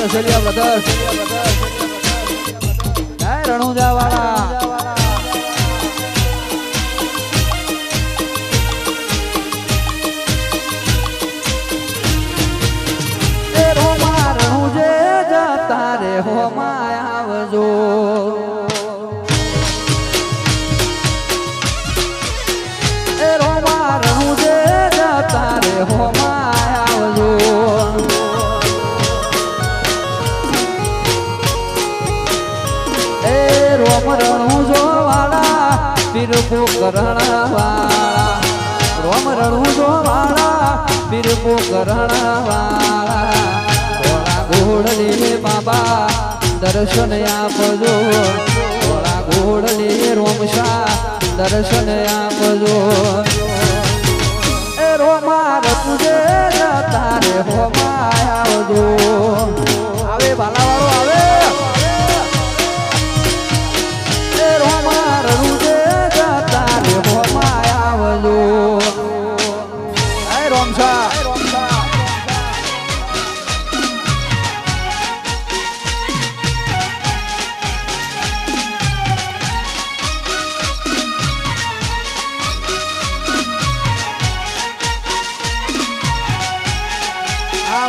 સલિયા brothers Ranuja વાળા હોમાં આવજો એ રોમા રણું જે જતા રે હોમાં આવજો એ રોમ રણું જો વાળા પીરપો કરણ વાળા રોમ રણું જો વાળા પીરપો કરણ વાળા ઘોડલી બાબા દર્શન આપજો થોડા ઘોડલી રોમશા દર્શન આપજો એ રોમા રતુજે જતા રે હોમાં આવજો આવે બાલાવાળો આવે એ રોમા રતુજે જતા રે હોમાં આવજો એ રોમશા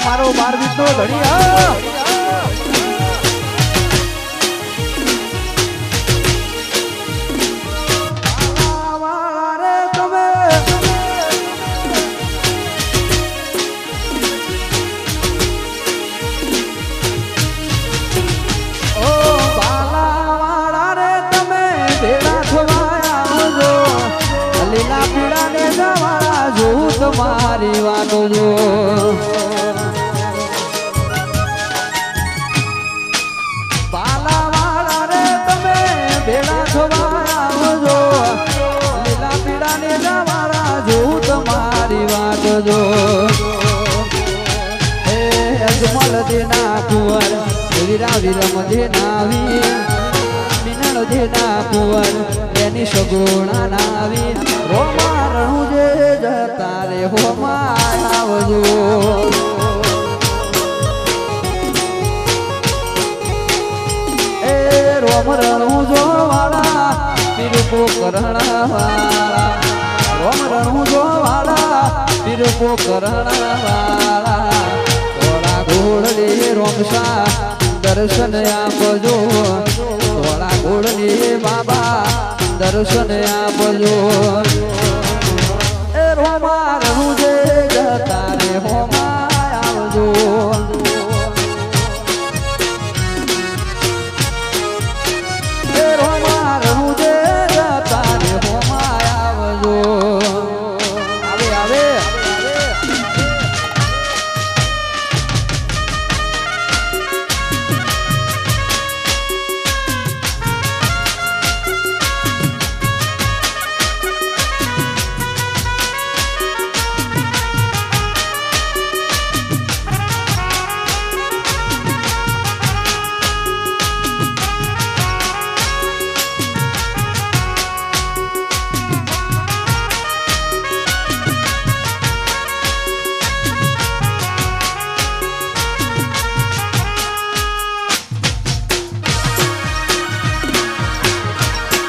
મારો 12 બીટનો ધણી લીલા પીડા ને જવાળા જોઉં તમારી વાતો જો લીલા પીડા ને જવાળા જોઉં તમારી વાતો જો એ અજમલ દેના કુંવર વીરા વિરમ દેનાવી મિનળ દેના કુંવર એની સગુણા નાવી રોમા રણું જે જતા રે હોમાં આવજો એ રોમ રણું જો વાળા પીરપો કરણ વાળા રોમ રણું જો વાળા પીરપો કરણ વાળા થોડા ઘોડલી રોમશા દર્શન આપજો થોડા ઘોડલી બાબા દર્શન આપજો એ રોમા રણું